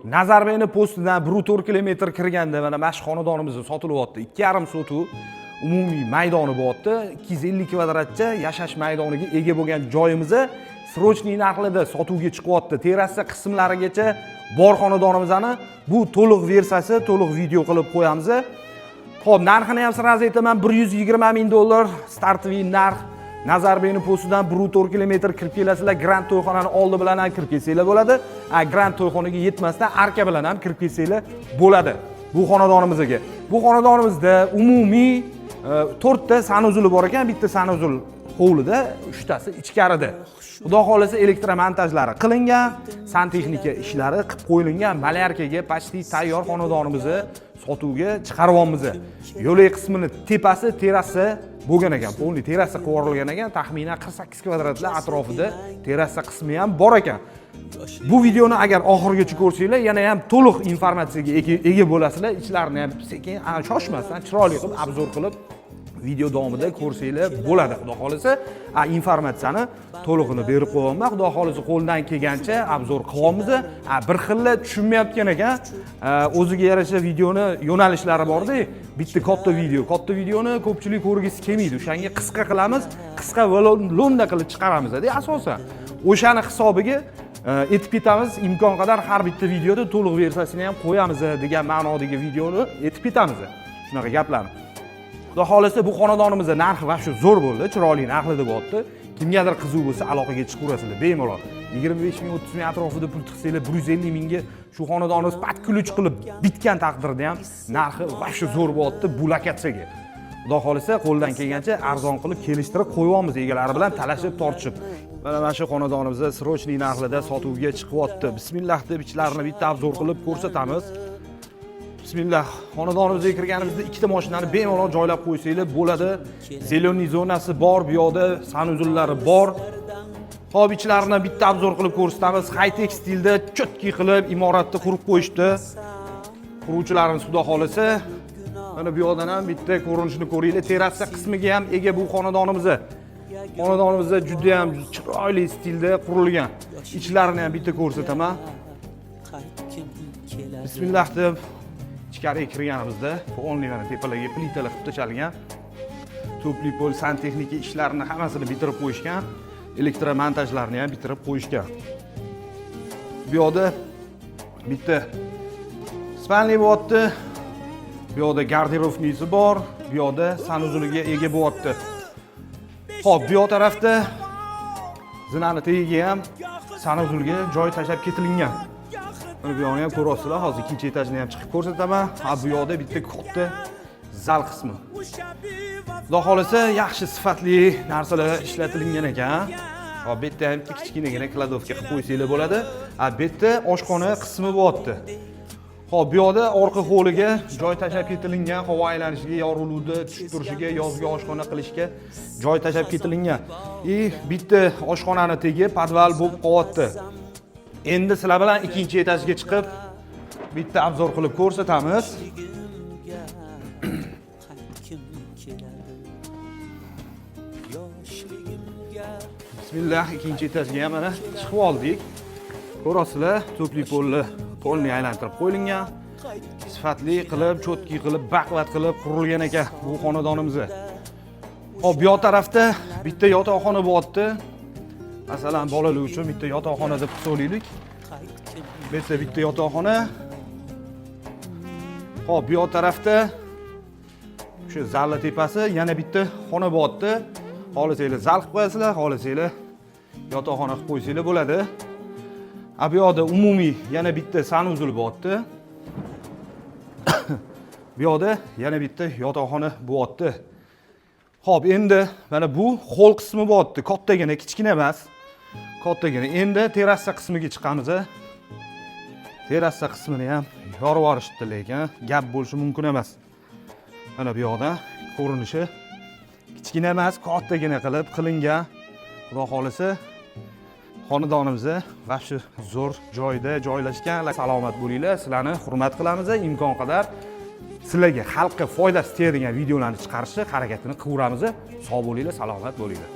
Nazarbayni postidan 1,4 kilometr kirganda mana shu xonadonimizni sotilyapti. 2,5 sotuv umumiy maydoni bo'lyapti. 250 kvadratcha yashash maydoniga ega bo'lgan joyimizni srochniy narxida sotuvga chiqyapti. Terrasa qismlarigacha bor xonadonimizni bu to'liq versiyasi, to'liq video qilib qo'yamiz. Xo'p, narxini ham sirasiz aytaman, 120 ming dollar startviy narx. Nazarbayni postidan 1,4 kilometr kirib kelasizlar, Grand to'yxonani oldi bilan ham kirib kelsanglar bo'ladi. Grand to'yxonaga yetmasdan arka bilan ham kirib kelsanglar bo'ladi. Bu xonadonimizga. Bu xonadonimizda umumiy 4 ta sanuzuli bor ekan, bitta sanuzul hovlida, 3 tasi ichkarida. Xudo xolasa elektromontajlari qilingan, santexnika ishlari qilib qo'yilgan, malyarkaga почти tayyor xonadonimizni sotuvga chiqaryapmiz. Yo'lak qismini tepasi terrasa bo'lgan ekan, polni terrasa qilib yuborilgan ekan, taxminan 48 kvadratlar atrofida terrasa qismi ham bor ekan. Bu videoni agar oxirigacha ko'rsanglar, yana ham to'liq informatsiyaga ega bo'lasizlar. Ichlarini ham sekin, shoshmasdan, chiroyli qilib obzor qilib video davomida ko'rsanglar bo'ladi. Xudo xolasa, informatsiyani to'lig'ini berib qo'yaman. Xudo xolasa qo'ldan kelgancha obzor qilyapmiz. Bir xilla tushunmayotgan ekan, o'ziga yarasha videoni yo'nalishlari bor-da. Bitta katta videoni ko'pchilik ko'rgisi kelmaydi. O'shanga qisqa qilamiz, qisqa va lo'nda qilib chiqaramiz-da, asosan. O'shani hisobiga etib ketamiz, imkon qadar har bitta videoda to'liq versiyasini ham qo'yamiz degan ma'nodagi videoni etib ketamiz. Shunaqa gaplarni. Xudo xolasa bu xonadonimizda narxi vaqti zo'r bo'ldi, chiroyli narxlarda bo'lyapti. Kimgadir qiziq bo'lsa aloqaga chiqaverasizlar bemalol. 25 ming 30 ming atrofida pul tiqsanglar 150 mingga shu xonadonimiz patkulch qilib bitgan taqdirda ham narxi vaqti zo'r bo'lyapti bu lokatsiyaga. Xudo xolasa qo'ldan kelgancha arzon qilib kelishtirib qo'yamiz egalari bilan talashib tortishib. Mana shu xonadonimizda srochniy narxida sotuvga chiqyapti. Bismillah deb ichlarini bitta obzor qilib ko'rsatamiz. Bismillah, xonadonimizga kirganimizda ikkita mashinani bemalol joylab qo'ysanglar bo'ladi. Zeleniy zonasi bor, bu yoqda sanuzullari bor. Xo'p, ichlarini bitta obzor qilib ko'rsatamiz. High-tech stilda cho'tki qilib imoratni qurib qo'yishdi. Quruvchilarimiz xudo xolasa, mana bu yoqdan ham bitta ko'rinishini ko'ringlar. Terrasa qismiga ham ega bu xonadonimizda. Xonadonimizda juda ham chiroyli stilda qurilgan. Ichlarini ham bitta ko'rsataman. Bismillah deb ichkariga kirganimizda polniyani tepalariga plitalar qilib tashlangan. To'pli pol santexnika ishlarini hammasini bitirib qo'yishgan. Elektromontajlarni ham bitirib qo'yishgan. Bu yoqda bitta spalniy bo'lyapti. Bu yoqda garderobnisi bor, bu yoqda sanuzuliga ega bo'lyapti. Xo'p, bu yoq tarafda zinani tagiga ham sanuzulga joy tashlab ketilgan. Mana bu yoqni ham ko'ryapsizlar. Hozir ikkinchi etajni ham chiqib ko'rsataman. Bu yoqda bitta katta zal qismi. Xudo xolasa yaxshi sifatli narsalar ishlatilgan ekan. Bu yerda ham kichkinagina kladovka qilib qo'ysanglar bo'ladi. Bu yerda oshxona qismi bo'lyapti. Xo'p, bu yoqda orqa hovliga joy tashlab ketilgan, havo aylanishiga, yorug'likda tushib turishiga, yozgi oshxona qilishga joy tashlab ketilgan. Bitta oshxonani tegi podval bo'lib qolyapti. Endi sizlar bilan ikkinchi etajga chiqib bitta obzor qilib ko'rsatamiz. Bismillah, ikkinchi etajga ham mana chiqib oldik. Ko'rasizlar, to'pli polni aylantirib qo'yilgan. Sifatli qilib, cho'tki qilib, baqvat qilib qurilgan ekan bu xonadonimizda. Hop, bu yoq tarafda bitta yotoqxona bo'lyapti. Masalan, bolalar uchun bitta yotoqxona deb hisoblaylik. Bu yerda bitta yotoqxona. Xo'p, bu yoq tarafda shu zalli tepasi yana bitta xona bo'lyapti. Xohlasanglar zal qilib qo'yasizlar, xohlasanglar yotoqxona qilib qo'ysanglar bo'ladi. Bu yoqda umumiy yana bitta sanuzul bo'lyapti. Bu yoqda yana bitta yotoqxona bo'lyapti. Xo'p, endi mana bu hol qismi bo'lyapti. Kattagina, kichkina emas. Kattagina. Endi terrasa qismiga chiqamiz. Terrasa qismini ham yorib yuborishdi, lekin gap bo'lishi mumkin emas. Mana bu yoqda ko'rinishi kichkina emas, kattagina qilib qilingan. Xudo xolasa xonadonimizda vaqti zo'r joyda joylashgan. Salomat bo'linglar. Sizlarni hurmat qilamiz. Imkon qadar sizlarga xalqqa foydasi tegadigan videolarni chiqarishga harakatini qilaveramiz. Sog' bo'linglar, salomat bo'linglar.